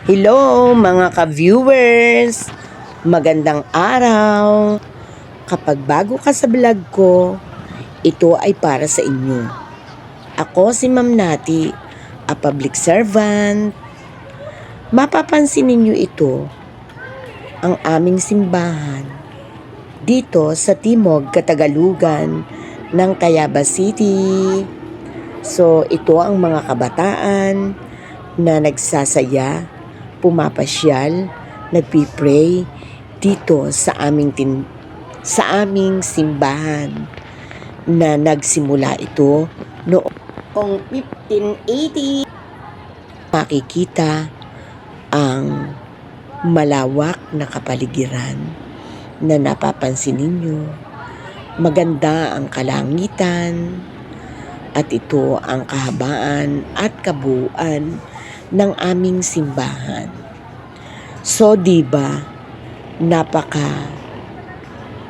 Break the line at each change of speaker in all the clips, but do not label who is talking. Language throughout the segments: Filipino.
Hello mga ka-viewers! Magandang araw! Kapag bago ka sa vlog ko, ito ay para sa inyo. Ako si Ma'am Nati, a public servant. Mapapansin ninyo ito, ang aming simbahan dito sa Timog, Katagalugan ng Tayaba City. So ito ang mga kabataan na nagsasaya, pumapasyal, nagpipray dito sa aming simbahan na nagsimula ito noong 1580. Makikita ang malawak na kapaligiran na napapansin ninyo. Maganda ang kalangitan at ito ang kahabaan at kabuuan ng aming simbahan. So, diba, napaka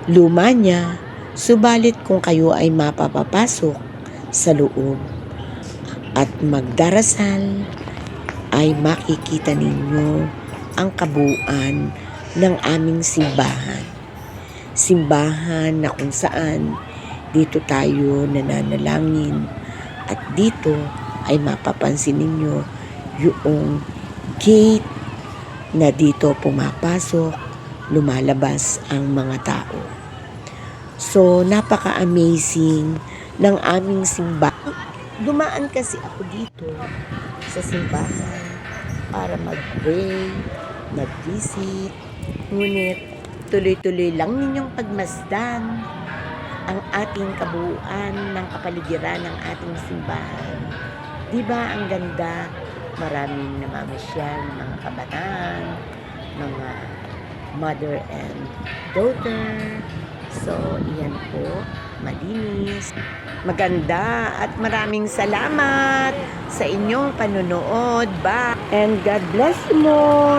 luma niya, subalit kung kayo ay mapapapasok sa loob at magdarasal, ay makikita ninyo ang kabuuan ng aming simbahan. Simbahan na kung saan dito tayo nananalangin at dito ay mapapansin ninyo yung gate na dito pumapasok, lumalabas ang mga tao. So, napaka-amazing ng aming simbahan. Dumaan kasi ako dito sa simbahan para mag-pray, mag-visit. Ngunit tuloy-tuloy lang ninyong pagmasdan ang ating kabuuan ng kapaligiran ng ating simbahan. Diba ang ganda? Maraming namamasyal, mga kabataan, mga mother and daughter. So, iyan po, malinis, maganda at maraming salamat sa inyong panunood. Bye! And God bless you more!